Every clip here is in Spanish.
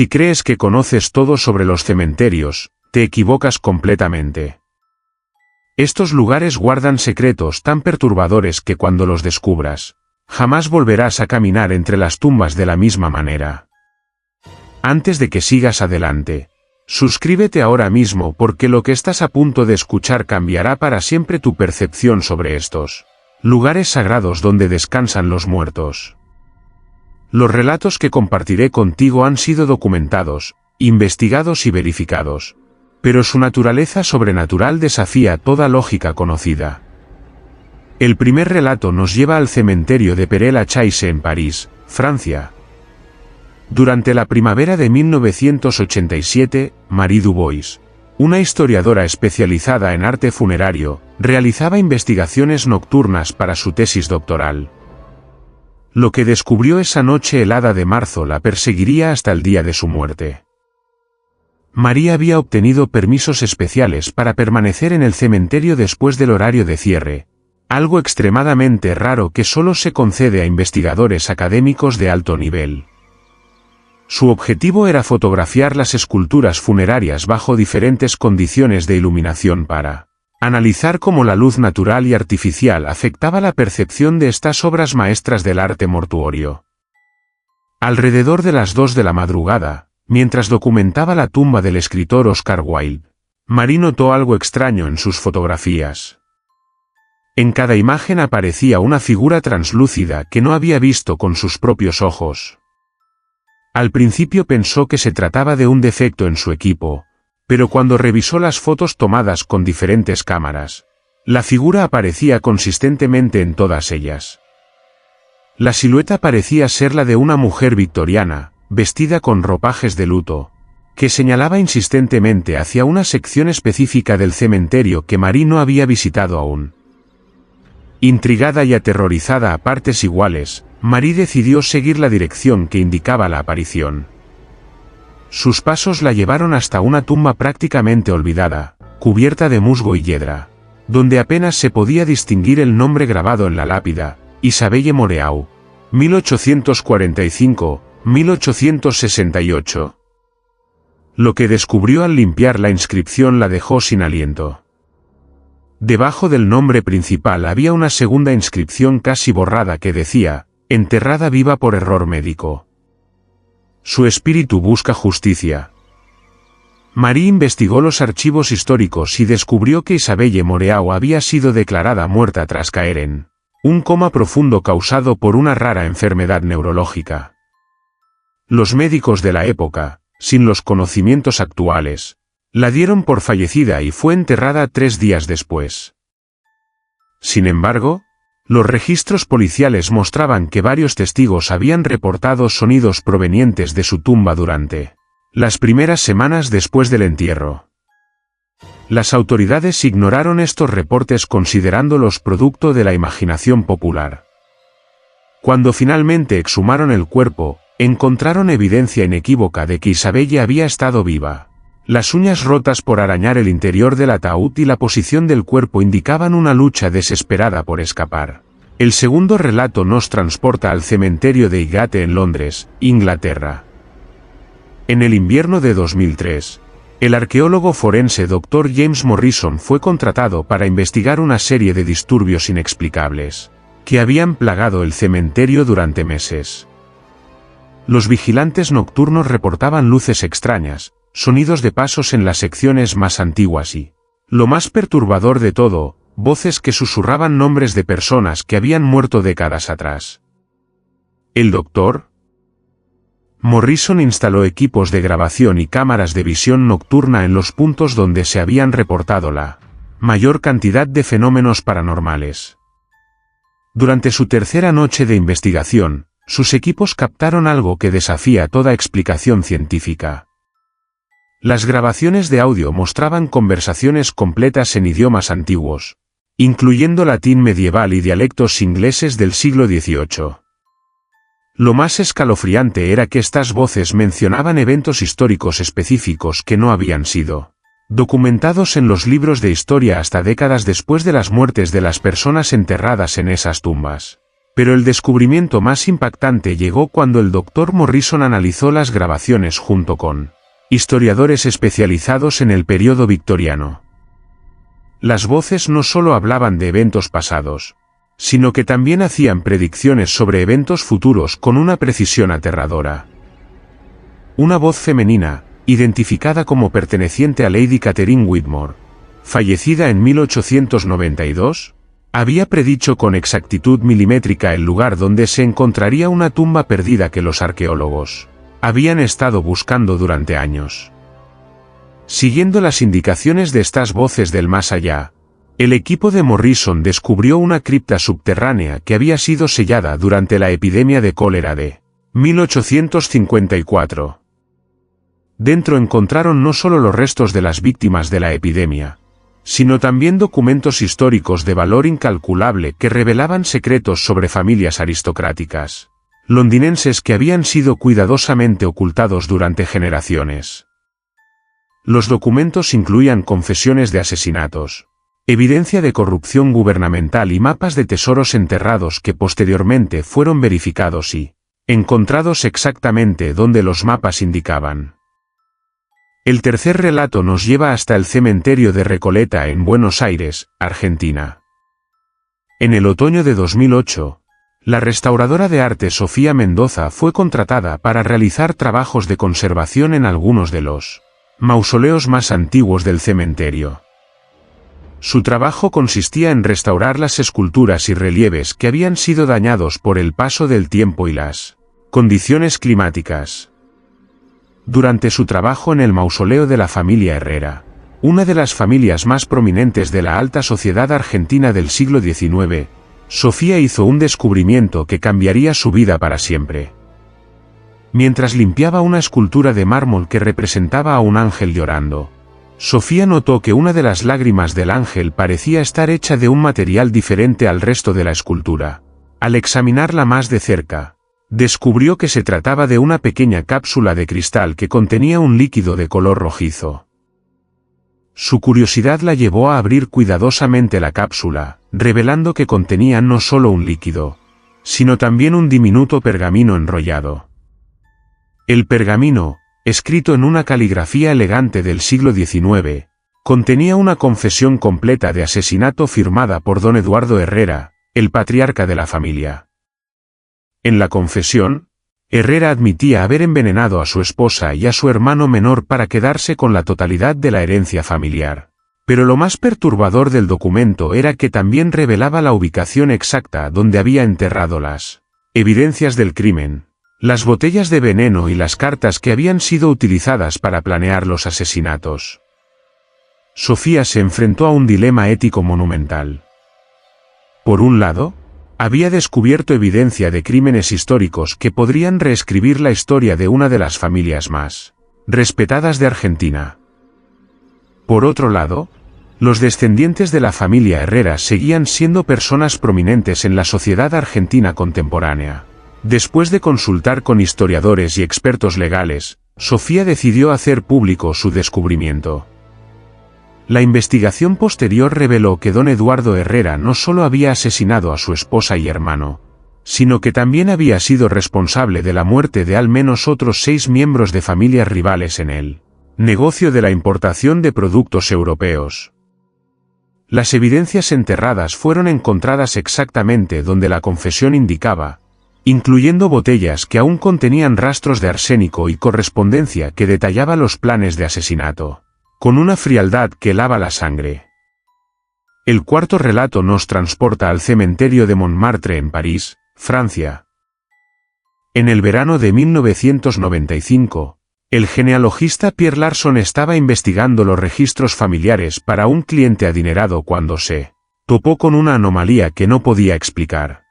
Si crees que conoces todo sobre los cementerios, te equivocas completamente. Estos lugares guardan secretos tan perturbadores que cuando los descubras, jamás volverás a caminar entre las tumbas de la misma manera. Antes de que sigas adelante, suscríbete ahora mismo porque lo que estás a punto de escuchar cambiará para siempre tu percepción sobre estos lugares sagrados donde descansan los muertos. Los relatos que compartiré contigo han sido documentados, investigados y verificados, pero su naturaleza sobrenatural desafía toda lógica conocida. El primer relato nos lleva al cementerio de Père-Lachaise en París, Francia. Durante la primavera de 1987, Marie Dubois, una historiadora especializada en arte funerario, realizaba investigaciones nocturnas para su tesis doctoral. Lo que descubrió esa noche helada de marzo la perseguiría hasta el día de su muerte. Marie había obtenido permisos especiales para permanecer en el cementerio después del horario de cierre, algo extremadamente raro que solo se concede a investigadores académicos de alto nivel. Su objetivo era fotografiar las esculturas funerarias bajo diferentes condiciones de iluminación para analizar cómo la luz natural y artificial afectaba la percepción de estas obras maestras del arte mortuorio. Alrededor de las 2 de la madrugada, mientras documentaba la tumba del escritor Oscar Wilde, Marie notó algo extraño en sus fotografías. En cada imagen aparecía una figura translúcida que no había visto con sus propios ojos. Al principio pensó que se trataba de un defecto en su equipo, pero cuando revisó las fotos tomadas con diferentes cámaras, la figura aparecía consistentemente en todas ellas. La silueta parecía ser la de una mujer victoriana, vestida con ropajes de luto, que señalaba insistentemente hacia una sección específica del cementerio que Marie no había visitado aún. Intrigada y aterrorizada a partes iguales, Marie decidió seguir la dirección que indicaba la aparición. Sus pasos la llevaron hasta una tumba prácticamente olvidada, cubierta de musgo y hiedra, donde apenas se podía distinguir el nombre grabado en la lápida, Isabelle Moreau, 1845-1868. Lo que descubrió al limpiar la inscripción la dejó sin aliento. Debajo del nombre principal había una segunda inscripción casi borrada que decía, enterrada viva por error médico. Su espíritu busca justicia. Marie investigó los archivos históricos y descubrió que Isabelle Moreau había sido declarada muerta tras caer en un coma profundo causado por una rara enfermedad neurológica. Los médicos de la época, sin los conocimientos actuales, la dieron por fallecida y fue enterrada 3 días después. Sin embargo, los registros policiales mostraban que varios testigos habían reportado sonidos provenientes de su tumba durante las primeras semanas después del entierro. Las autoridades ignoraron estos reportes considerándolos producto de la imaginación popular. Cuando finalmente exhumaron el cuerpo, encontraron evidencia inequívoca de que Isabelle había estado viva. Las uñas rotas por arañar el interior del ataúd y la posición del cuerpo indicaban una lucha desesperada por escapar. El segundo relato nos transporta al cementerio de Highgate en Londres, Inglaterra. En el invierno de 2003, el arqueólogo forense Dr. James Morrison fue contratado para investigar una serie de disturbios inexplicables que habían plagado el cementerio durante meses. Los vigilantes nocturnos reportaban luces extrañas, sonidos de pasos en las secciones más antiguas y, lo más perturbador de todo, voces que susurraban nombres de personas que habían muerto décadas atrás. El Dr. Morrison instaló equipos de grabación y cámaras de visión nocturna en los puntos donde se habían reportado la mayor cantidad de fenómenos paranormales. Durante su tercera noche de investigación, sus equipos captaron algo que desafía toda explicación científica. Las grabaciones de audio mostraban conversaciones completas en idiomas antiguos, incluyendo latín medieval y dialectos ingleses del siglo XVIII. Lo más escalofriante era que estas voces mencionaban eventos históricos específicos que no habían sido documentados en los libros de historia hasta décadas después de las muertes de las personas enterradas en esas tumbas. Pero el descubrimiento más impactante llegó cuando el Dr. Morrison analizó las grabaciones junto con historiadores especializados en el periodo victoriano. Las voces no solo hablaban de eventos pasados, sino que también hacían predicciones sobre eventos futuros con una precisión aterradora. Una voz femenina, identificada como perteneciente a Lady Catherine Whitmore, fallecida en 1892, había predicho con exactitud milimétrica el lugar donde se encontraría una tumba perdida que los arqueólogos habían estado buscando durante años. Siguiendo las indicaciones de estas voces del más allá, el equipo de Morrison descubrió una cripta subterránea que había sido sellada durante la epidemia de cólera de 1854. Dentro encontraron no solo los restos de las víctimas de la epidemia, sino también documentos históricos de valor incalculable que revelaban secretos sobre familias aristocráticas londinenses que habían sido cuidadosamente ocultados durante generaciones. Los documentos incluían confesiones de asesinatos, evidencia de corrupción gubernamental y mapas de tesoros enterrados que posteriormente fueron verificados y encontrados exactamente donde los mapas indicaban. El tercer relato nos lleva hasta el cementerio de Recoleta en Buenos Aires, Argentina. En el otoño de 2008, la restauradora de arte Sofía Mendoza fue contratada para realizar trabajos de conservación en algunos de los mausoleos más antiguos del cementerio. Su trabajo consistía en restaurar las esculturas y relieves que habían sido dañados por el paso del tiempo y las condiciones climáticas. Durante su trabajo en el mausoleo de la familia Herrera, una de las familias más prominentes de la alta sociedad argentina del siglo XIX, Sofía hizo un descubrimiento que cambiaría su vida para siempre. Mientras limpiaba una escultura de mármol que representaba a un ángel llorando, Sofía notó que una de las lágrimas del ángel parecía estar hecha de un material diferente al resto de la escultura. Al examinarla más de cerca, descubrió que se trataba de una pequeña cápsula de cristal que contenía un líquido de color rojizo. Su curiosidad la llevó a abrir cuidadosamente la cápsula, revelando que contenía no solo un líquido, sino también un diminuto pergamino enrollado. El pergamino, escrito en una caligrafía elegante del siglo XIX, contenía una confesión completa de asesinato firmada por don Eduardo Herrera, el patriarca de la familia. En la confesión, Herrera admitía haber envenenado a su esposa y a su hermano menor para quedarse con la totalidad de la herencia familiar. Pero lo más perturbador del documento era que también revelaba la ubicación exacta donde había enterrado las evidencias del crimen, las botellas de veneno y las cartas que habían sido utilizadas para planear los asesinatos. Sofía se enfrentó a un dilema ético monumental. Por un lado, había descubierto evidencia de crímenes históricos que podrían reescribir la historia de una de las familias más respetadas de Argentina. Por otro lado, los descendientes de la familia Herrera seguían siendo personas prominentes en la sociedad argentina contemporánea. Después de consultar con historiadores y expertos legales, Sofía decidió hacer público su descubrimiento. La investigación posterior reveló que don Eduardo Herrera no solo había asesinado a su esposa y hermano, sino que también había sido responsable de la muerte de al menos otros 6 miembros de familias rivales en el negocio de la importación de productos europeos. Las evidencias enterradas fueron encontradas exactamente donde la confesión indicaba, incluyendo botellas que aún contenían rastros de arsénico y correspondencia que detallaba los planes de asesinato, con una frialdad que helaba la sangre. El cuarto relato nos transporta al cementerio de Montmartre en París, Francia. En el verano de 1995, el genealogista Pierre Larson estaba investigando los registros familiares para un cliente adinerado cuando se topó con una anomalía que no podía explicar.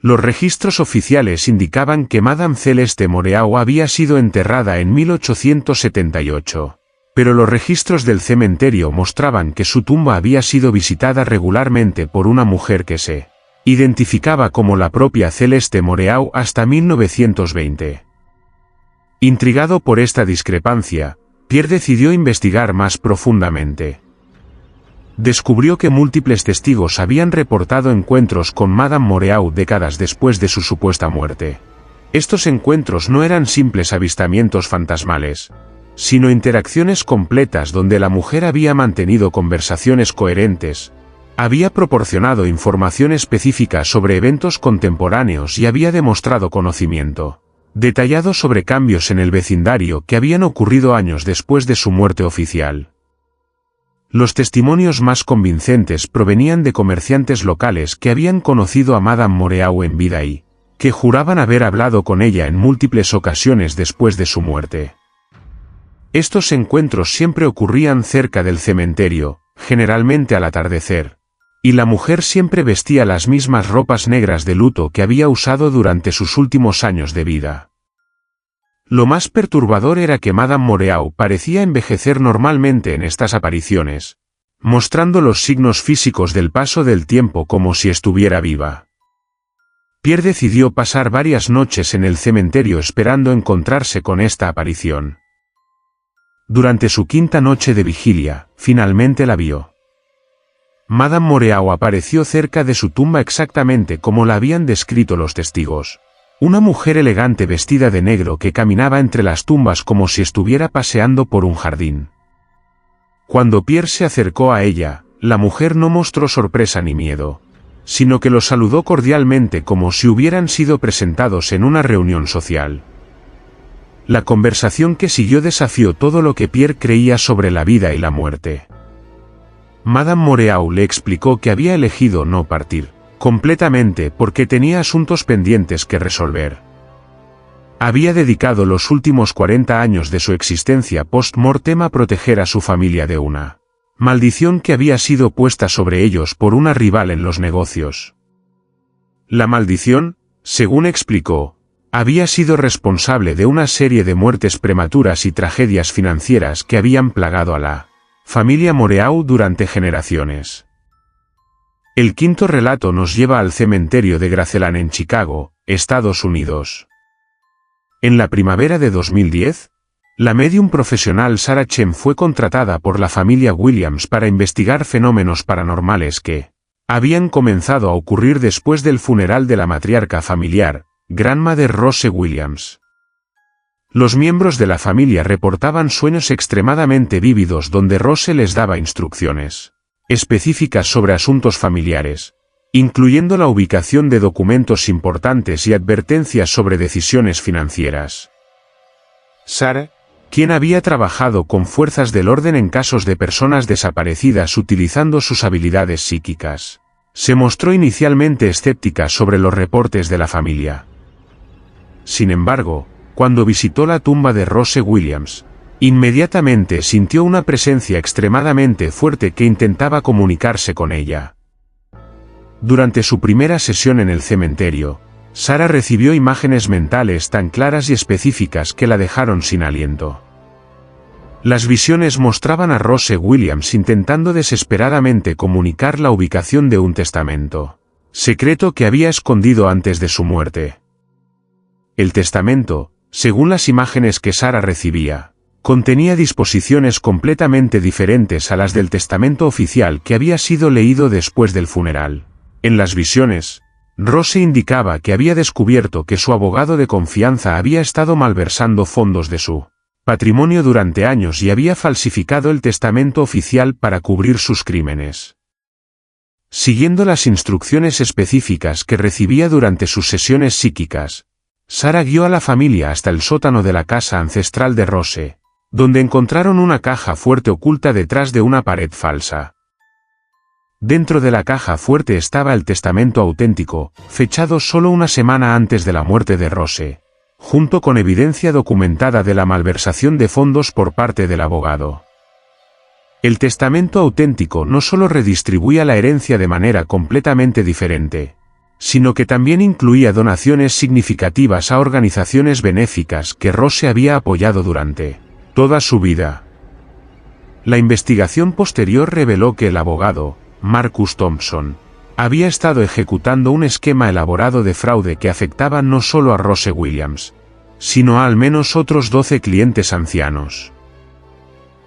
Los registros oficiales indicaban que Madame Celeste Moreau había sido enterrada en 1878. Pero los registros del cementerio mostraban que su tumba había sido visitada regularmente por una mujer que se identificaba como la propia Celeste Moreau hasta 1920. Intrigado por esta discrepancia, Pierre decidió investigar más profundamente. Descubrió que múltiples testigos habían reportado encuentros con Madame Moreau décadas después de su supuesta muerte. Estos encuentros no eran simples avistamientos fantasmales, sino interacciones completas donde la mujer había mantenido conversaciones coherentes, había proporcionado información específica sobre eventos contemporáneos y había demostrado conocimiento detallado sobre cambios en el vecindario que habían ocurrido años después de su muerte oficial. Los testimonios más convincentes provenían de comerciantes locales que habían conocido a Madame Moreau en vida y que juraban haber hablado con ella en múltiples ocasiones después de su muerte. Estos encuentros siempre ocurrían cerca del cementerio, generalmente al atardecer, y la mujer siempre vestía las mismas ropas negras de luto que había usado durante sus últimos años de vida. Lo más perturbador era que Madame Moreau parecía envejecer normalmente en estas apariciones, mostrando los signos físicos del paso del tiempo como si estuviera viva. Pierre decidió pasar varias noches en el cementerio esperando encontrarse con esta aparición. Durante su quinta noche de vigilia, finalmente la vio. Madame Moreau apareció cerca de su tumba exactamente como la habían descrito los testigos. Una mujer elegante vestida de negro que caminaba entre las tumbas como si estuviera paseando por un jardín. Cuando Pierre se acercó a ella, la mujer no mostró sorpresa ni miedo, sino que lo saludó cordialmente como si hubieran sido presentados en una reunión social. La conversación que siguió desafió todo lo que Pierre creía sobre la vida y la muerte. Madame Moreau le explicó que había elegido no partir completamente porque tenía asuntos pendientes que resolver. Había dedicado los últimos 40 años de su existencia post-mortem a proteger a su familia de una maldición que había sido puesta sobre ellos por una rival en los negocios. La maldición, según explicó, había sido responsable de una serie de muertes prematuras y tragedias financieras que habían plagado a la familia Moreau durante generaciones. El quinto relato nos lleva al cementerio de Graceland en Chicago, Estados Unidos. En la primavera de 2010, la médium profesional Sarah Chen fue contratada por la familia Williams para investigar fenómenos paranormales que habían comenzado a ocurrir después del funeral de la matriarca familiar, Grandmother Rose Williams. Los miembros de la familia reportaban sueños extremadamente vívidos donde Rose les daba instrucciones específicas sobre asuntos familiares, incluyendo la ubicación de documentos importantes y advertencias sobre decisiones financieras. Sarah, quien había trabajado con fuerzas del orden en casos de personas desaparecidas utilizando sus habilidades psíquicas, se mostró inicialmente escéptica sobre los reportes de la familia. Sin embargo, cuando visitó la tumba de Rose Williams, inmediatamente sintió una presencia extremadamente fuerte que intentaba comunicarse con ella. Durante su primera sesión en el cementerio, Sarah recibió imágenes mentales tan claras y específicas que la dejaron sin aliento. Las visiones mostraban a Rose Williams intentando desesperadamente comunicar la ubicación de un testamento secreto que había escondido antes de su muerte. El testamento, según las imágenes que Sarah recibía, contenía disposiciones completamente diferentes a las del testamento oficial que había sido leído después del funeral. En las visiones, Rose indicaba que había descubierto que su abogado de confianza había estado malversando fondos de su patrimonio durante años y había falsificado el testamento oficial para cubrir sus crímenes. Siguiendo las instrucciones específicas que recibía durante sus sesiones psíquicas, Sarah guió a la familia hasta el sótano de la casa ancestral de Rose, donde encontraron una caja fuerte oculta detrás de una pared falsa. Dentro de la caja fuerte estaba el testamento auténtico, fechado solo una semana antes de la muerte de Rose, junto con evidencia documentada de la malversación de fondos por parte del abogado. El testamento auténtico no solo redistribuía la herencia de manera completamente diferente, sino que también incluía donaciones significativas a organizaciones benéficas que Rose había apoyado durante toda su vida. La investigación posterior reveló que el abogado, Marcus Thompson, había estado ejecutando un esquema elaborado de fraude que afectaba no solo a Rose Williams, sino a al menos otros 12 clientes ancianos.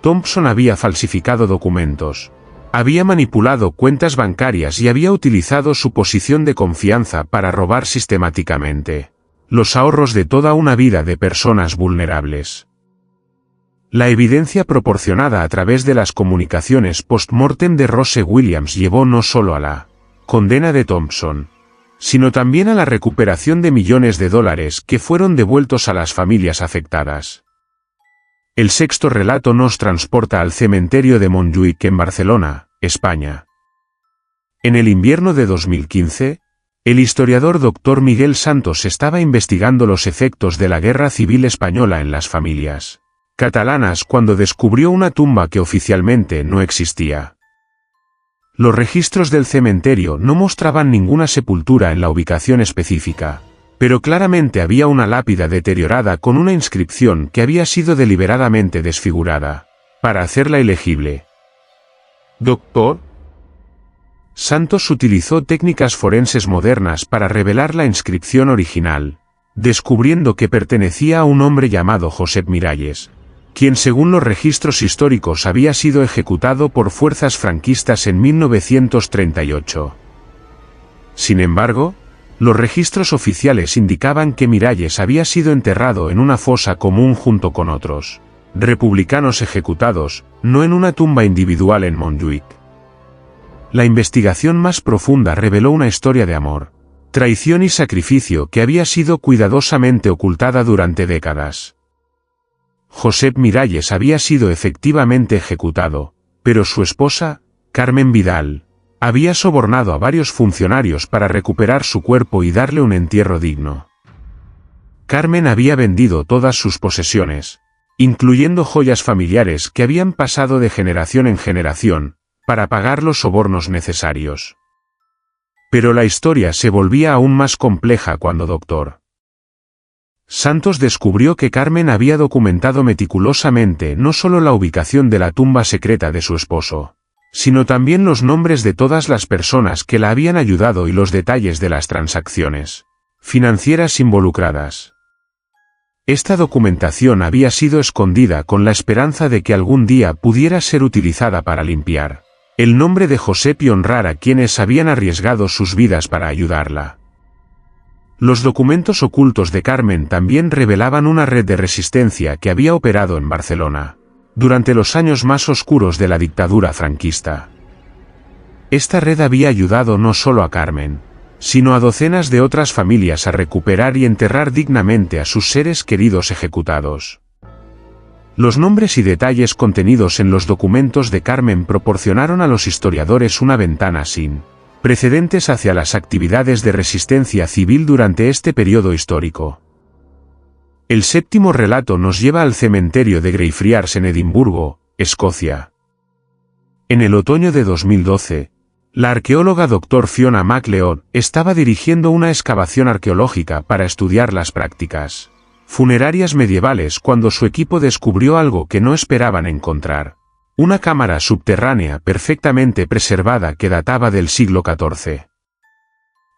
Thompson había falsificado documentos, Había manipulado cuentas bancarias y había utilizado su posición de confianza para robar sistemáticamente los ahorros de toda una vida de personas vulnerables. La evidencia proporcionada a través de las comunicaciones post-mortem de Rose Williams llevó no solo a la condena de Thompson, sino también a la recuperación de millones de dólares que fueron devueltos a las familias afectadas. El sexto relato nos transporta al cementerio de Montjuïc en Barcelona, España. En el invierno de 2015, el historiador Dr. Miguel Santos estaba investigando los efectos de la Guerra Civil Española en las familias catalanas cuando descubrió una tumba que oficialmente no existía. Los registros del cementerio no mostraban ninguna sepultura en la ubicación específica, pero claramente había una lápida deteriorada con una inscripción que había sido deliberadamente desfigurada, para hacerla ilegible. Dr. Santos utilizó técnicas forenses modernas para revelar la inscripción original, descubriendo que pertenecía a un hombre llamado Josep Miralles, quien según los registros históricos había sido ejecutado por fuerzas franquistas en 1938. Sin embargo, los registros oficiales indicaban que Miralles había sido enterrado en una fosa común junto con otros republicanos ejecutados, no en una tumba individual en Montjuïc. La investigación más profunda reveló una historia de amor, traición y sacrificio que había sido cuidadosamente ocultada durante décadas. Josep Miralles había sido efectivamente ejecutado, pero su esposa, Carmen Vidal, había sobornado a varios funcionarios para recuperar su cuerpo y darle un entierro digno. Carmen había vendido todas sus posesiones, incluyendo joyas familiares que habían pasado de generación en generación, para pagar los sobornos necesarios. Pero la historia se volvía aún más compleja cuando Dr. Santos descubrió que Carmen había documentado meticulosamente no solo la ubicación de la tumba secreta de su esposo, sino también los nombres de todas las personas que la habían ayudado y los detalles de las transacciones financieras involucradas. Esta documentación había sido escondida con la esperanza de que algún día pudiera ser utilizada para limpiar el nombre de Josep y honrar a quienes habían arriesgado sus vidas para ayudarla. Los documentos ocultos de Carmen también revelaban una red de resistencia que había operado en Barcelona durante los años más oscuros de la dictadura franquista. Esta red había ayudado no solo a Carmen, sino a docenas de otras familias a recuperar y enterrar dignamente a sus seres queridos ejecutados. Los nombres y detalles contenidos en los documentos de Carmen proporcionaron a los historiadores una ventana sin precedentes hacia las actividades de resistencia civil durante este periodo histórico. El séptimo relato nos lleva al cementerio de Greyfriars en Edimburgo, Escocia. En el otoño de 2012, la arqueóloga Dr. Fiona MacLeod estaba dirigiendo una excavación arqueológica para estudiar las prácticas funerarias medievales cuando su equipo descubrió algo que no esperaban encontrar: una cámara subterránea perfectamente preservada que databa del siglo XIV.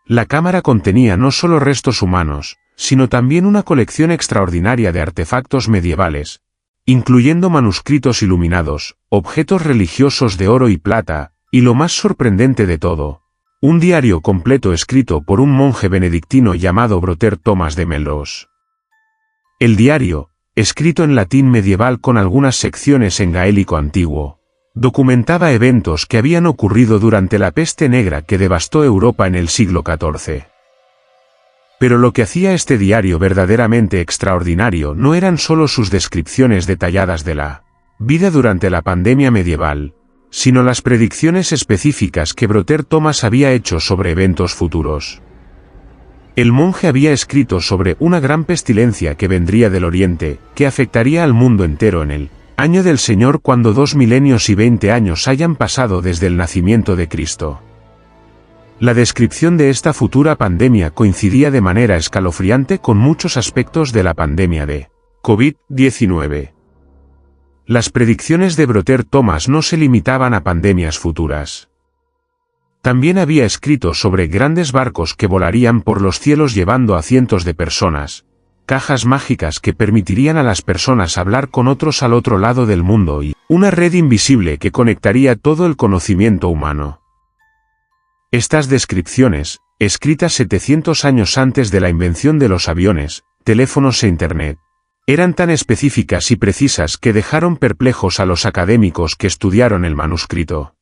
La cámara contenía no solo restos humanos, sino también una colección extraordinaria de artefactos medievales, incluyendo manuscritos iluminados, objetos religiosos de oro y plata, y lo más sorprendente de todo, un diario completo escrito por un monje benedictino llamado Brother Thomas de Melrose. El diario, escrito en latín medieval con algunas secciones en gaélico antiguo, documentaba eventos que habían ocurrido durante la peste negra que devastó Europa en el siglo XIV. Pero lo que hacía este diario verdaderamente extraordinario no eran solo sus descripciones detalladas de la vida durante la pandemia medieval, sino las predicciones específicas que Brother Thomas había hecho sobre eventos futuros. El monje había escrito sobre una gran pestilencia que vendría del Oriente, que afectaría al mundo entero en el año del Señor cuando 2 milenios y 20 años hayan pasado desde el nacimiento de Cristo. La descripción de esta futura pandemia coincidía de manera escalofriante con muchos aspectos de la pandemia de COVID-19. Las predicciones de Brother Thomas no se limitaban a pandemias futuras. También había escrito sobre grandes barcos que volarían por los cielos llevando a cientos de personas, cajas mágicas que permitirían a las personas hablar con otros al otro lado del mundo y una red invisible que conectaría todo el conocimiento humano. Estas descripciones, escritas 700 años antes de la invención de los aviones, teléfonos e Internet, eran tan específicas y precisas que dejaron perplejos a los académicos que estudiaron el manuscrito.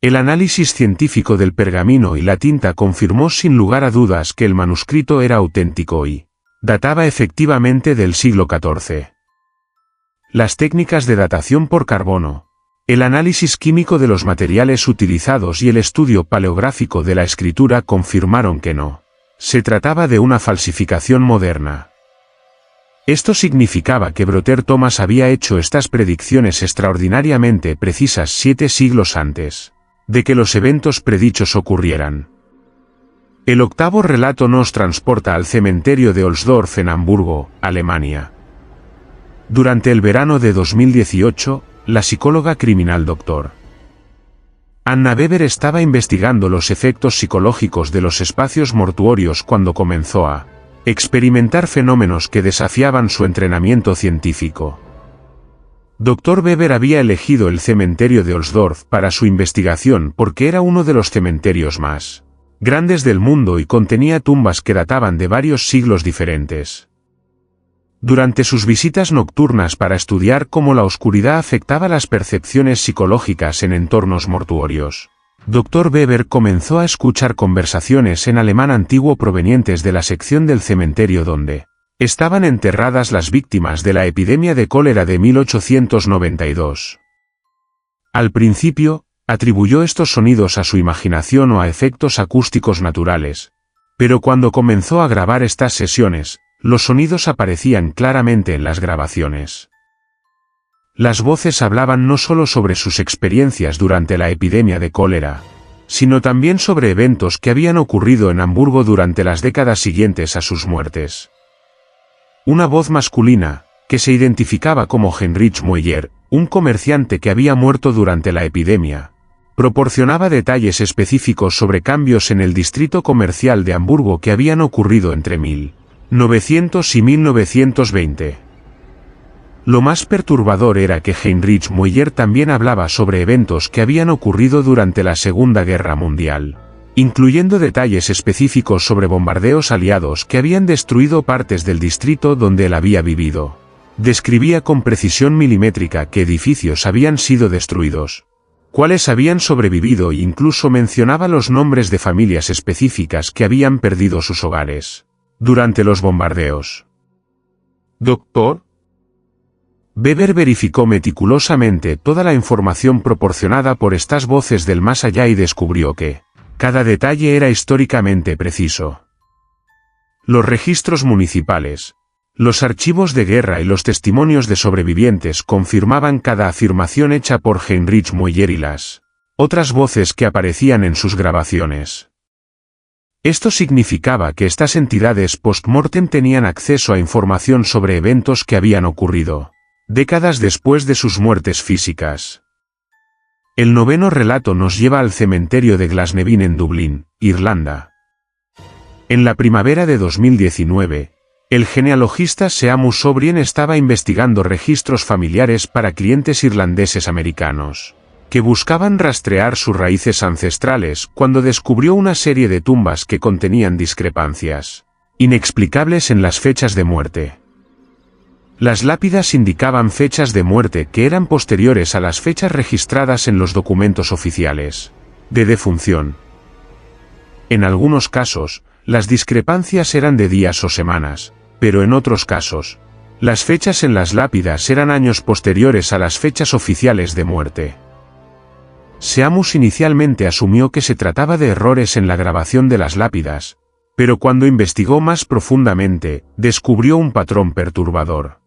El análisis científico del pergamino y la tinta confirmó sin lugar a dudas que el manuscrito era auténtico y databa efectivamente del siglo XIV. Las técnicas de datación por carbono, el análisis químico de los materiales utilizados y el estudio paleográfico de la escritura confirmaron que no se trataba de una falsificación moderna. Esto significaba que Brother Thomas había hecho estas predicciones extraordinariamente precisas 7 siglos antes de que los eventos predichos ocurrieran. El octavo relato nos transporta al cementerio de Ohlsdorf en Hamburgo, Alemania. Durante el verano de 2018, la psicóloga criminal Dr. Anna Weber estaba investigando los efectos psicológicos de los espacios mortuorios cuando comenzó a experimentar fenómenos que desafiaban su entrenamiento científico. Dr. Weber había elegido el cementerio de Ohlsdorf para su investigación porque era uno de los cementerios más grandes del mundo y contenía tumbas que databan de varios siglos diferentes. Durante sus visitas nocturnas para estudiar cómo la oscuridad afectaba las percepciones psicológicas en entornos mortuorios, Dr. Weber comenzó a escuchar conversaciones en alemán antiguo provenientes de la sección del cementerio donde estaban enterradas las víctimas de la epidemia de cólera de 1892. Al principio, atribuyó estos sonidos a su imaginación o a efectos acústicos naturales, pero cuando comenzó a grabar estas sesiones, los sonidos aparecían claramente en las grabaciones. Las voces hablaban no solo sobre sus experiencias durante la epidemia de cólera, sino también sobre eventos que habían ocurrido en Hamburgo durante las décadas siguientes a sus muertes. Una voz masculina, que se identificaba como Heinrich Mueller, un comerciante que había muerto durante la epidemia, proporcionaba detalles específicos sobre cambios en el distrito comercial de Hamburgo que habían ocurrido entre 1900 y 1920. Lo más perturbador era que Heinrich Mueller también hablaba sobre eventos que habían ocurrido durante la Segunda Guerra Mundial, incluyendo detalles específicos sobre bombardeos aliados que habían destruido partes del distrito donde él había vivido. Describía con precisión milimétrica qué edificios habían sido destruidos, cuáles habían sobrevivido e incluso mencionaba los nombres de familias específicas que habían perdido sus hogares durante los bombardeos. Dr. Weber verificó meticulosamente toda la información proporcionada por estas voces del más allá y descubrió que cada detalle era históricamente preciso. Los registros municipales, los archivos de guerra y los testimonios de sobrevivientes confirmaban cada afirmación hecha por Heinrich Mueller y las otras voces que aparecían en sus grabaciones. Esto significaba que estas entidades post-mortem tenían acceso a información sobre eventos que habían ocurrido décadas después de sus muertes físicas. El noveno relato nos lleva al cementerio de Glasnevin en Dublín, Irlanda. En la primavera de 2019, el genealogista Seamus O'Brien estaba investigando registros familiares para clientes irlandeses americanos, que buscaban rastrear sus raíces ancestrales cuando descubrió una serie de tumbas que contenían discrepancias inexplicables en las fechas de muerte. Las lápidas indicaban fechas de muerte que eran posteriores a las fechas registradas en los documentos oficiales de defunción. En algunos casos, las discrepancias eran de días o semanas, pero en otros casos, las fechas en las lápidas eran años posteriores a las fechas oficiales de muerte. Seamus inicialmente asumió que se trataba de errores en la grabación de las lápidas, pero cuando investigó más profundamente, descubrió un patrón perturbador.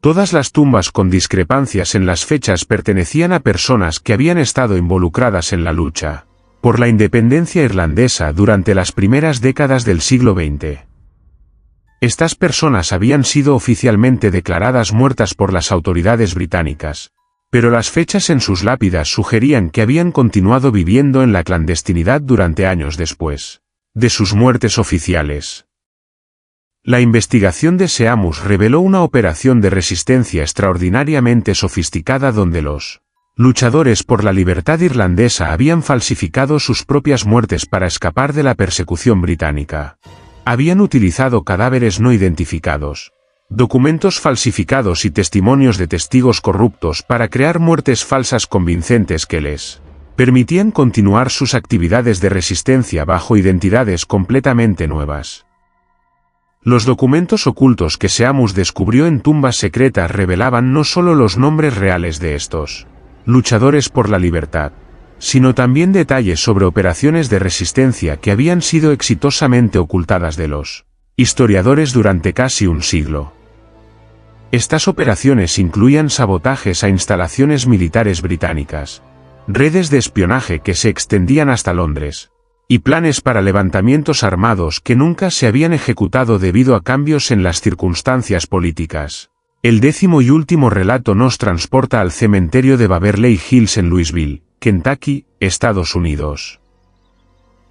Todas las tumbas con discrepancias en las fechas pertenecían a personas que habían estado involucradas en la lucha por la independencia irlandesa durante las primeras décadas del siglo XX. Estas personas habían sido oficialmente declaradas muertas por las autoridades británicas, pero las fechas en sus lápidas sugerían que habían continuado viviendo en la clandestinidad durante años después de sus muertes oficiales. La investigación de Seamus reveló una operación de resistencia extraordinariamente sofisticada donde los luchadores por la libertad irlandesa habían falsificado sus propias muertes para escapar de la persecución británica. Habían utilizado cadáveres no identificados, documentos falsificados y testimonios de testigos corruptos para crear muertes falsas convincentes que les permitían continuar sus actividades de resistencia bajo identidades completamente nuevas. Los documentos ocultos que Seamus descubrió en tumbas secretas revelaban no solo los nombres reales de estos luchadores por la libertad, sino también detalles sobre operaciones de resistencia que habían sido exitosamente ocultadas de los historiadores durante casi un siglo. Estas operaciones incluían sabotajes a instalaciones militares británicas, redes de espionaje que se extendían hasta Londres, y planes para levantamientos armados que nunca se habían ejecutado debido a cambios en las circunstancias políticas. El 10º y último relato nos transporta al cementerio de Waverly Hills en Louisville, Kentucky, Estados Unidos.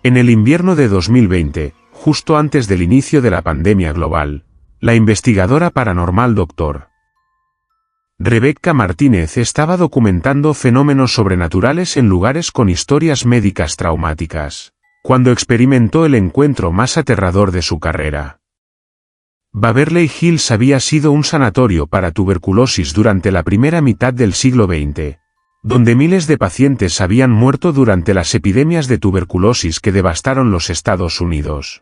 En el invierno de 2020, justo antes del inicio de la pandemia global, la investigadora paranormal Dr. Rebecca Martínez estaba documentando fenómenos sobrenaturales en lugares con historias médicas traumáticas, cuando experimentó el encuentro más aterrador de su carrera. Waverly Hills había sido un sanatorio para tuberculosis durante la primera mitad del siglo XX, donde miles de pacientes habían muerto durante las epidemias de tuberculosis que devastaron los Estados Unidos.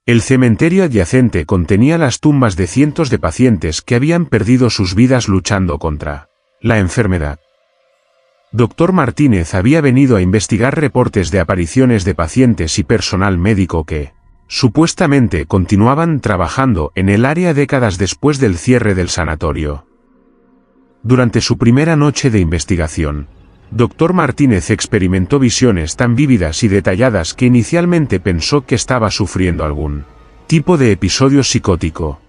El cementerio adyacente contenía las tumbas de cientos de pacientes que habían perdido sus vidas luchando contra la enfermedad. Dr. Martínez había venido a investigar reportes de apariciones de pacientes y personal médico que, supuestamente, continuaban trabajando en el área décadas después del cierre del sanatorio. Durante su primera noche de investigación, Dr. Martínez experimentó visiones tan vívidas y detalladas que inicialmente pensó que estaba sufriendo algún tipo de episodio psicótico.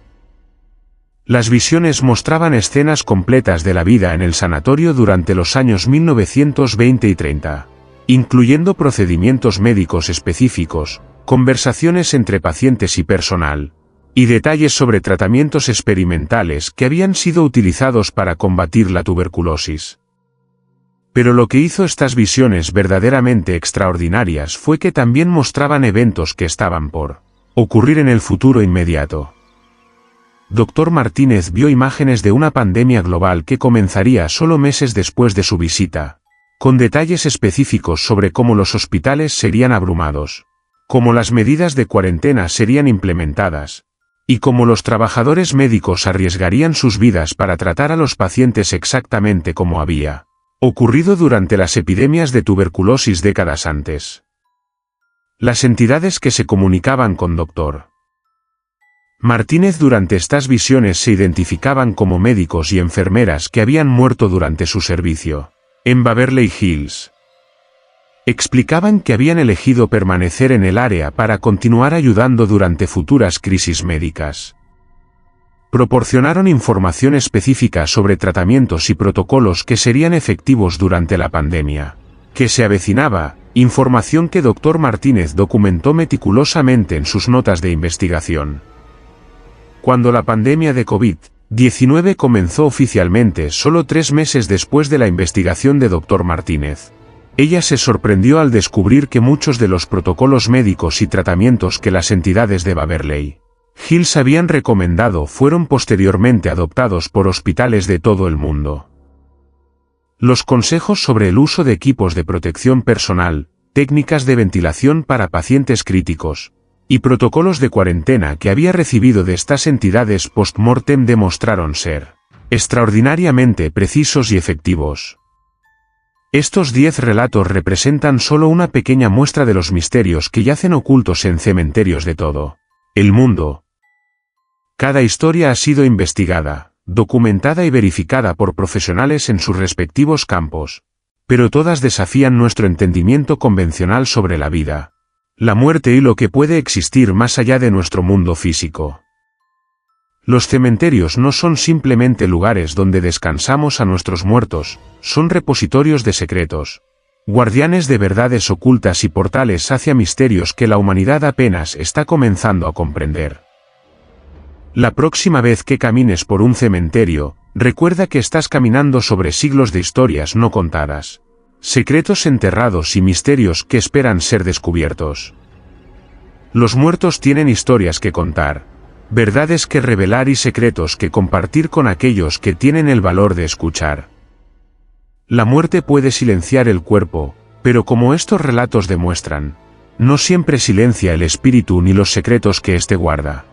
Las visiones mostraban escenas completas de la vida en el sanatorio durante los años 1920 y 30, incluyendo procedimientos médicos específicos, conversaciones entre pacientes y personal, y detalles sobre tratamientos experimentales que habían sido utilizados para combatir la tuberculosis. Pero lo que hizo estas visiones verdaderamente extraordinarias fue que también mostraban eventos que estaban por ocurrir en el futuro inmediato. Dr. Martínez vio imágenes de una pandemia global que comenzaría solo meses después de su visita, con detalles específicos sobre cómo los hospitales serían abrumados, cómo las medidas de cuarentena serían implementadas, y cómo los trabajadores médicos arriesgarían sus vidas para tratar a los pacientes exactamente como había ocurrido durante las epidemias de tuberculosis décadas antes. Las entidades que se comunicaban con Dr. Martínez durante estas visiones se identificaban como médicos y enfermeras que habían muerto durante su servicio en Waverly Hills. Explicaban que habían elegido permanecer en el área para continuar ayudando durante futuras crisis médicas. Proporcionaron información específica sobre tratamientos y protocolos que serían efectivos durante la pandemia que se avecinaba, información que Dr. Martínez documentó meticulosamente en sus notas de investigación. Cuando la pandemia de COVID-19 comenzó oficialmente solo 3 meses después de la investigación de Dr. Martínez, ella se sorprendió al descubrir que muchos de los protocolos médicos y tratamientos que las entidades de Waverly Hills habían recomendado fueron posteriormente adoptados por hospitales de todo el mundo. Los consejos sobre el uso de equipos de protección personal, técnicas de ventilación para pacientes críticos, y protocolos de cuarentena que había recibido de estas entidades post-mortem demostraron ser extraordinariamente precisos y efectivos. Estos 10 relatos representan solo una pequeña muestra de los misterios que yacen ocultos en cementerios de todo el mundo. Cada historia ha sido investigada, documentada y verificada por profesionales en sus respectivos campos, pero todas desafían nuestro entendimiento convencional sobre la vida, la muerte y lo que puede existir más allá de nuestro mundo físico. Los cementerios no son simplemente lugares donde descansamos a nuestros muertos, son repositorios de secretos, guardianes de verdades ocultas y portales hacia misterios que la humanidad apenas está comenzando a comprender. La próxima vez que camines por un cementerio, recuerda que estás caminando sobre siglos de historias no contadas. Secretos enterrados y misterios que esperan ser descubiertos. Los muertos tienen historias que contar, verdades que revelar y secretos que compartir con aquellos que tienen el valor de escuchar. La muerte puede silenciar el cuerpo, pero como estos relatos demuestran, no siempre silencia el espíritu ni los secretos que éste guarda.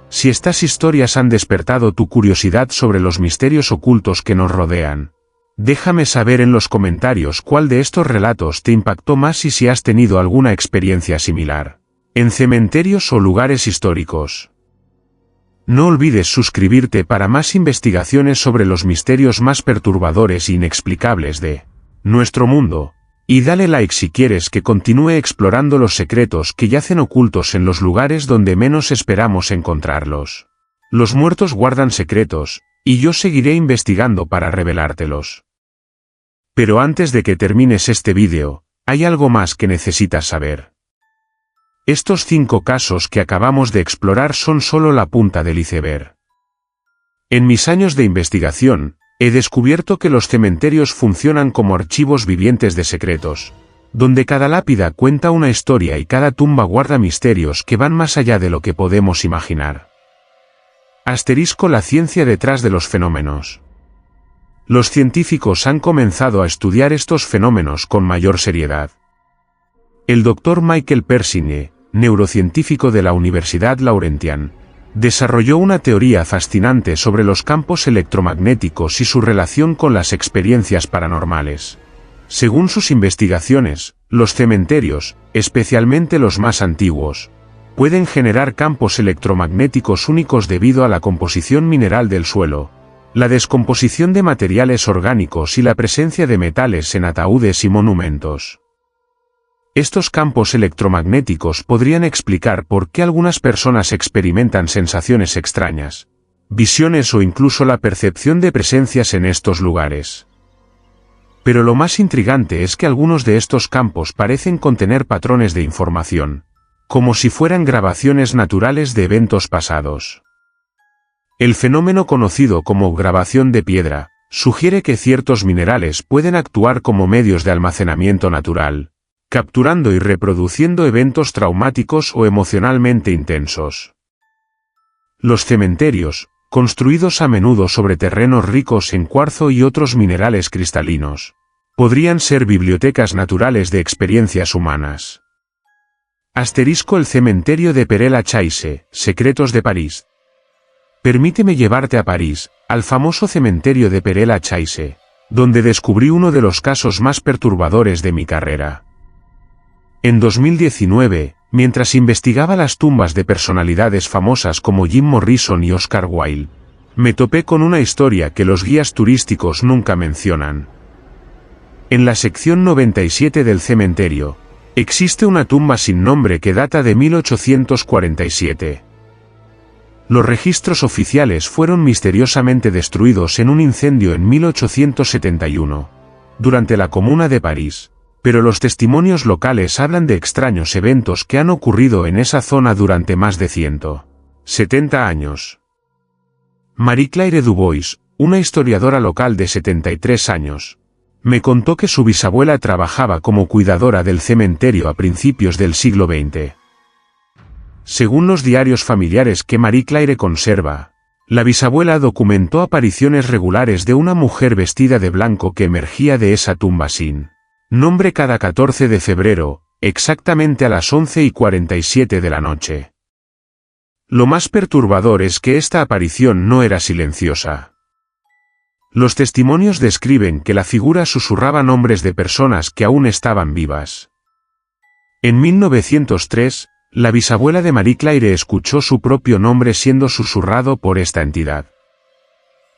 Si estas historias han despertado tu curiosidad sobre los misterios ocultos que nos rodean, déjame saber en los comentarios cuál de estos relatos te impactó más y si has tenido alguna experiencia similar, en cementerios o lugares históricos. No olvides suscribirte para más investigaciones sobre los misterios más perturbadores e inexplicables de nuestro mundo, y dale like si quieres que continúe explorando los secretos que yacen ocultos en los lugares donde menos esperamos encontrarlos. Los muertos guardan secretos, y yo seguiré investigando para revelártelos. Pero antes de que termines este vídeo, hay algo más que necesitas saber. Estos 5 casos que acabamos de explorar son solo la punta del iceberg. En mis años de investigación, he descubierto que los cementerios funcionan como archivos vivientes de secretos, donde cada lápida cuenta una historia y cada tumba guarda misterios que van más allá de lo que podemos imaginar. Asterisco: la ciencia detrás de los fenómenos. Los científicos han comenzado a estudiar estos fenómenos con mayor seriedad. El Dr. Michael Persigne, neurocientífico de la Universidad Laurentian, desarrolló una teoría fascinante sobre los campos electromagnéticos y su relación con las experiencias paranormales. Según sus investigaciones, los cementerios, especialmente los más antiguos, pueden generar campos electromagnéticos únicos debido a la composición mineral del suelo, la descomposición de materiales orgánicos y la presencia de metales en ataúdes y monumentos. Estos campos electromagnéticos podrían explicar por qué algunas personas experimentan sensaciones extrañas, visiones o incluso la percepción de presencias en estos lugares. Pero lo más intrigante es que algunos de estos campos parecen contener patrones de información, como si fueran grabaciones naturales de eventos pasados. El fenómeno conocido como grabación de piedra sugiere que ciertos minerales pueden actuar como medios de almacenamiento natural, capturando y reproduciendo eventos traumáticos o emocionalmente intensos. Los cementerios, construidos a menudo sobre terrenos ricos en cuarzo y otros minerales cristalinos, podrían ser bibliotecas naturales de experiencias humanas. Asterisco: el cementerio de Père-Lachaise, secretos de París. Permíteme llevarte a París, al famoso cementerio de Père-Lachaise, donde descubrí uno de los casos más perturbadores de mi carrera. En 2019, mientras investigaba las tumbas de personalidades famosas como Jim Morrison y Oscar Wilde, me topé con una historia que los guías turísticos nunca mencionan. En la sección 97 del cementerio, existe una tumba sin nombre que data de 1847. Los registros oficiales fueron misteriosamente destruidos en un incendio en 1871, durante la Comuna de París. Pero los testimonios locales hablan de extraños eventos que han ocurrido en esa zona durante más de 170 años. Marie-Claire Dubois, una historiadora local de 73 años, me contó que su bisabuela trabajaba como cuidadora del cementerio a principios del siglo XX. Según los diarios familiares que Marie-Claire conserva, la bisabuela documentó apariciones regulares de una mujer vestida de blanco que emergía de esa tumba sin nombre cada 14 de febrero, exactamente a las 11:47 de la noche. Lo más perturbador es que esta aparición no era silenciosa. Los testimonios describen que la figura susurraba nombres de personas que aún estaban vivas. En 1903, la bisabuela de Marie-Claire escuchó su propio nombre siendo susurrado por esta entidad.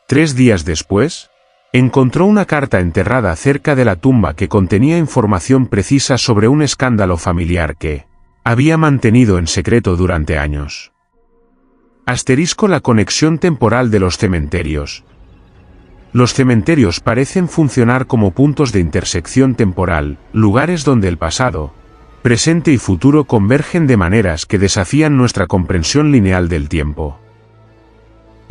3 días después, encontró una carta enterrada cerca de la tumba que contenía información precisa sobre un escándalo familiar que había mantenido en secreto durante años. Asterisco: la conexión temporal de los cementerios. Los cementerios parecen funcionar como puntos de intersección temporal, lugares donde el pasado, presente y futuro convergen de maneras que desafían nuestra comprensión lineal del tiempo.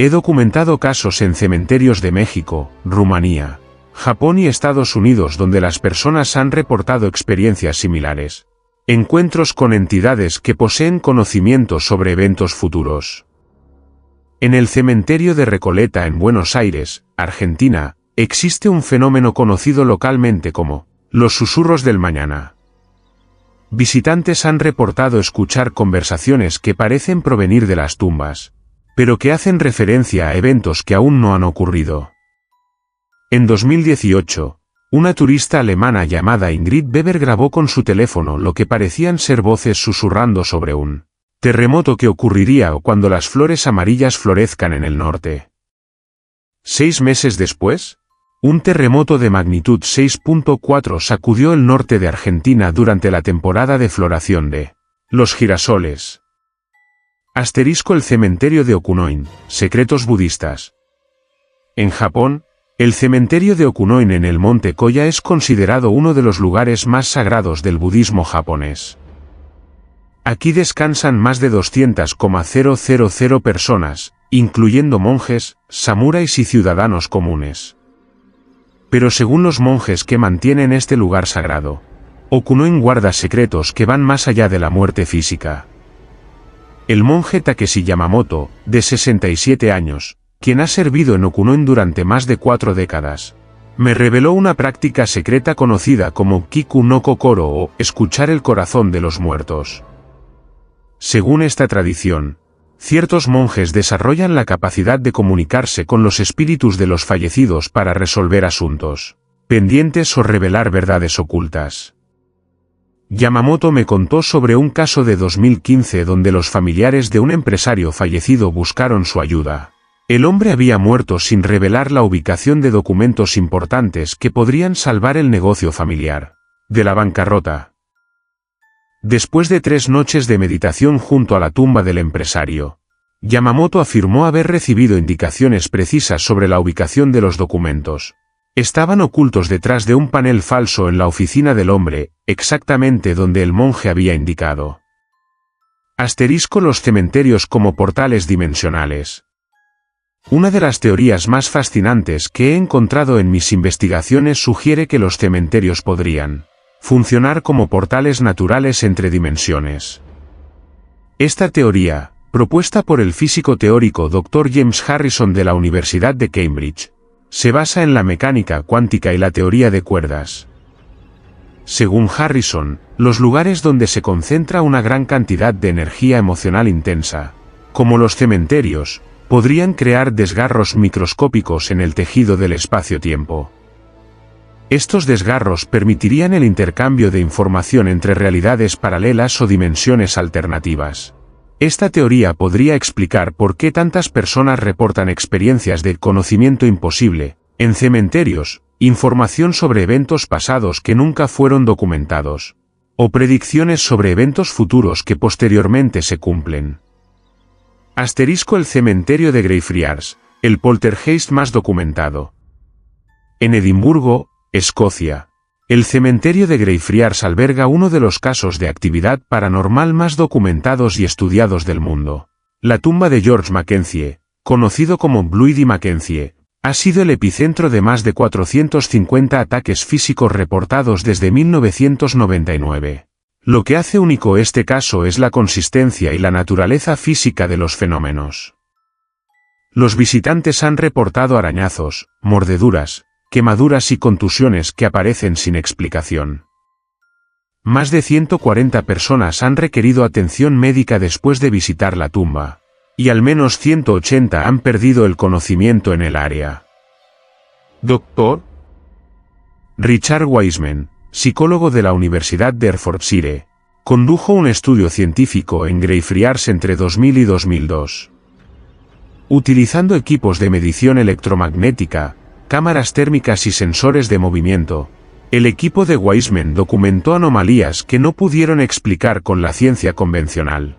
He documentado casos en cementerios de México, Rumanía, Japón y Estados Unidos donde las personas han reportado experiencias similares. Encuentros con entidades que poseen conocimiento sobre eventos futuros. En el cementerio de Recoleta en Buenos Aires, Argentina, existe un fenómeno conocido localmente como los susurros del mañana. Visitantes han reportado escuchar conversaciones que parecen provenir de las tumbas, pero que hacen referencia a eventos que aún no han ocurrido. En 2018, una turista alemana llamada Ingrid Weber grabó con su teléfono lo que parecían ser voces susurrando sobre un terremoto que ocurriría cuando las flores amarillas florezcan en el norte. 6 meses después, un terremoto de magnitud 6.4 sacudió el norte de Argentina durante la temporada de floración de los girasoles. El cementerio de Okunoin, secretos budistas. En Japón, el cementerio de Okunoin en el monte Koya es considerado uno de los lugares más sagrados del budismo japonés. Aquí descansan más de 200,000 personas, incluyendo monjes, samuráis y ciudadanos comunes. Pero según los monjes que mantienen este lugar sagrado, Okunoin guarda secretos que van más allá de la muerte física. El monje Takeshi Yamamoto, de 67 años, quien ha servido en Okunoin durante más de 4 décadas, me reveló una práctica secreta conocida como Kiku no Kokoro o escuchar el corazón de los muertos. Según esta tradición, ciertos monjes desarrollan la capacidad de comunicarse con los espíritus de los fallecidos para resolver asuntos pendientes o revelar verdades ocultas. Yamamoto me contó sobre un caso de 2015 donde los familiares de un empresario fallecido buscaron su ayuda. El hombre había muerto sin revelar la ubicación de documentos importantes que podrían salvar el negocio familiar de la bancarrota. Después de 3 noches de meditación junto a la tumba del empresario, Yamamoto afirmó haber recibido indicaciones precisas sobre la ubicación de los documentos. Estaban ocultos detrás de un panel falso en la oficina del hombre, exactamente donde el monje había indicado. Los cementerios como portales dimensionales. Una de las teorías más fascinantes que he encontrado en mis investigaciones sugiere que los cementerios podrían funcionar como portales naturales entre dimensiones. Esta teoría, propuesta por el físico teórico Dr. James Harrison de la Universidad de Cambridge, se basa en la mecánica cuántica y la teoría de cuerdas. Según Harrison, los lugares donde se concentra una gran cantidad de energía emocional intensa, como los cementerios, podrían crear desgarros microscópicos en el tejido del espacio-tiempo. Estos desgarros permitirían el intercambio de información entre realidades paralelas o dimensiones alternativas. Esta teoría podría explicar por qué tantas personas reportan experiencias de conocimiento imposible, en cementerios, información sobre eventos pasados que nunca fueron documentados, o predicciones sobre eventos futuros que posteriormente se cumplen. El cementerio de Greyfriars, el poltergeist más documentado. En Edimburgo, Escocia, el cementerio de Greyfriars alberga uno de los casos de actividad paranormal más documentados y estudiados del mundo. La tumba de George Mackenzie, conocido como Bloody Mackenzie, ha sido el epicentro de más de 450 ataques físicos reportados desde 1999. Lo que hace único este caso es la consistencia y la naturaleza física de los fenómenos. Los visitantes han reportado arañazos, mordeduras, quemaduras y contusiones que aparecen sin explicación. Más de 140 personas han requerido atención médica después de visitar la tumba, y al menos 180 han perdido el conocimiento en el área. Dr. Richard Wiseman, psicólogo de la Universidad de Hertfordshire, condujo un estudio científico en Greyfriars entre 2000 y 2002. Utilizando equipos de medición electromagnética, cámaras térmicas y sensores de movimiento, el equipo de Wiseman documentó anomalías que no pudieron explicar con la ciencia convencional.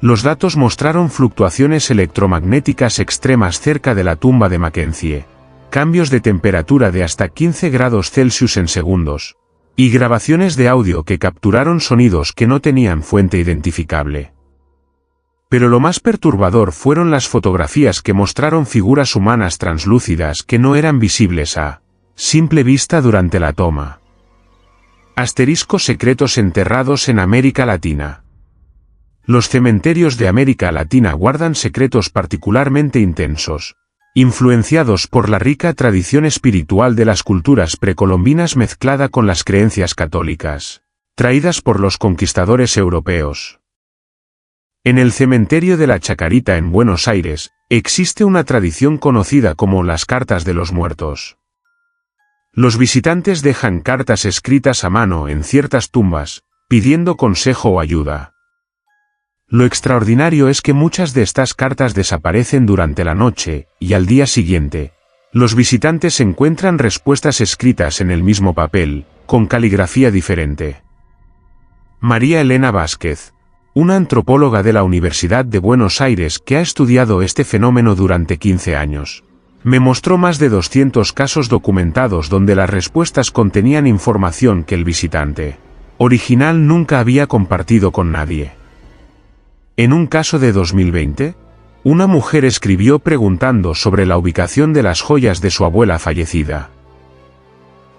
Los datos mostraron fluctuaciones electromagnéticas extremas cerca de la tumba de Mackenzie, cambios de temperatura de hasta 15 grados Celsius en segundos, y grabaciones de audio que capturaron sonidos que no tenían fuente identificable. Pero lo más perturbador fueron las fotografías que mostraron figuras humanas translúcidas que no eran visibles a simple vista durante la toma. Asterisco: secretos enterrados en América Latina. Los cementerios de América Latina guardan secretos particularmente intensos, influenciados por la rica tradición espiritual de las culturas precolombinas mezclada con las creencias católicas, traídas por los conquistadores europeos. En el cementerio de la Chacarita en Buenos Aires, existe una tradición conocida como las cartas de los muertos. Los visitantes dejan cartas escritas a mano en ciertas tumbas, pidiendo consejo o ayuda. Lo extraordinario es que muchas de estas cartas desaparecen durante la noche, y al día siguiente, los visitantes encuentran respuestas escritas en el mismo papel, con caligrafía diferente. María Elena Vázquez, una antropóloga de la Universidad de Buenos Aires que ha estudiado este fenómeno durante 15 años, me mostró más de 200 casos documentados donde las respuestas contenían información que el visitante original nunca había compartido con nadie. En un caso de 2020, una mujer escribió preguntando sobre la ubicación de las joyas de su abuela fallecida.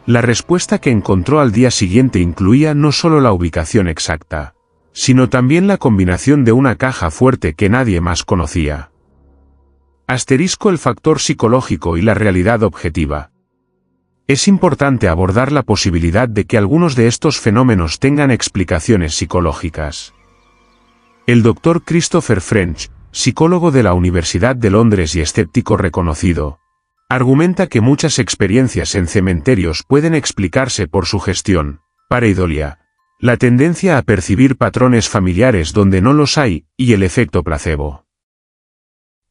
La respuesta que encontró al día siguiente incluía no solo la ubicación exacta, sino también la combinación de una caja fuerte que nadie más conocía. Asterisco: el factor psicológico y la realidad objetiva. Es importante abordar la posibilidad de que algunos de estos fenómenos tengan explicaciones psicológicas. El Dr. Christopher French, psicólogo de la Universidad de Londres y escéptico reconocido, argumenta que muchas experiencias en cementerios pueden explicarse por sugestión, pareidolia, la tendencia a percibir patrones familiares donde no los hay, y el efecto placebo.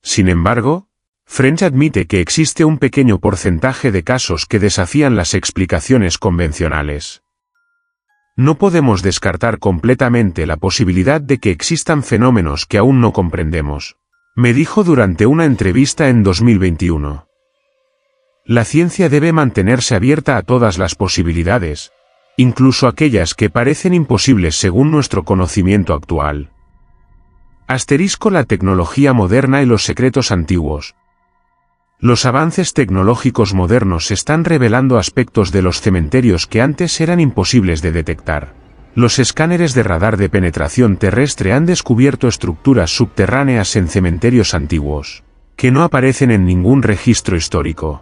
Sin embargo, French admite que existe un pequeño porcentaje de casos que desafían las explicaciones convencionales. No podemos descartar completamente la posibilidad de que existan fenómenos que aún no comprendemos, me dijo durante una entrevista en 2021. La ciencia debe mantenerse abierta a todas las posibilidades, incluso aquellas que parecen imposibles según nuestro conocimiento actual. Asterisco: la tecnología moderna y los secretos antiguos. Los avances tecnológicos modernos están revelando aspectos de los cementerios que antes eran imposibles de detectar. Los escáneres de radar de penetración terrestre han descubierto estructuras subterráneas en cementerios antiguos, que no aparecen en ningún registro histórico.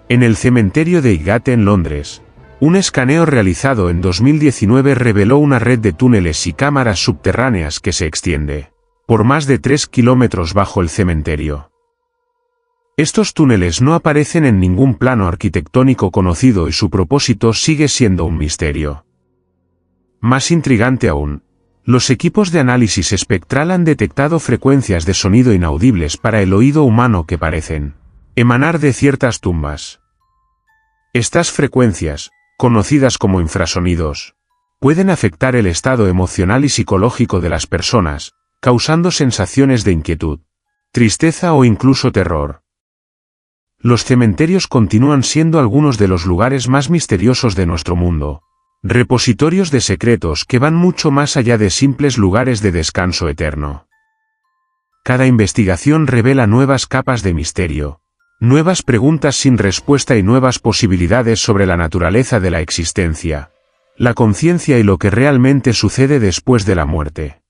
En el cementerio de Highgate en Londres, un escaneo realizado en 2019 reveló una red de túneles y cámaras subterráneas que se extiende por más de 3 kilómetros bajo el cementerio. Estos túneles no aparecen en ningún plano arquitectónico conocido y su propósito sigue siendo un misterio. Más intrigante aún, los equipos de análisis espectral han detectado frecuencias de sonido inaudibles para el oído humano que parecen emanar de ciertas tumbas. Estas frecuencias, conocidas como infrasonidos, pueden afectar el estado emocional y psicológico de las personas, causando sensaciones de inquietud, tristeza o incluso terror. Los cementerios continúan siendo algunos de los lugares más misteriosos de nuestro mundo, repositorios de secretos que van mucho más allá de simples lugares de descanso eterno. Cada investigación revela nuevas capas de misterio, nuevas preguntas sin respuesta y nuevas posibilidades sobre la naturaleza de la existencia, la conciencia y lo que realmente sucede después de la muerte.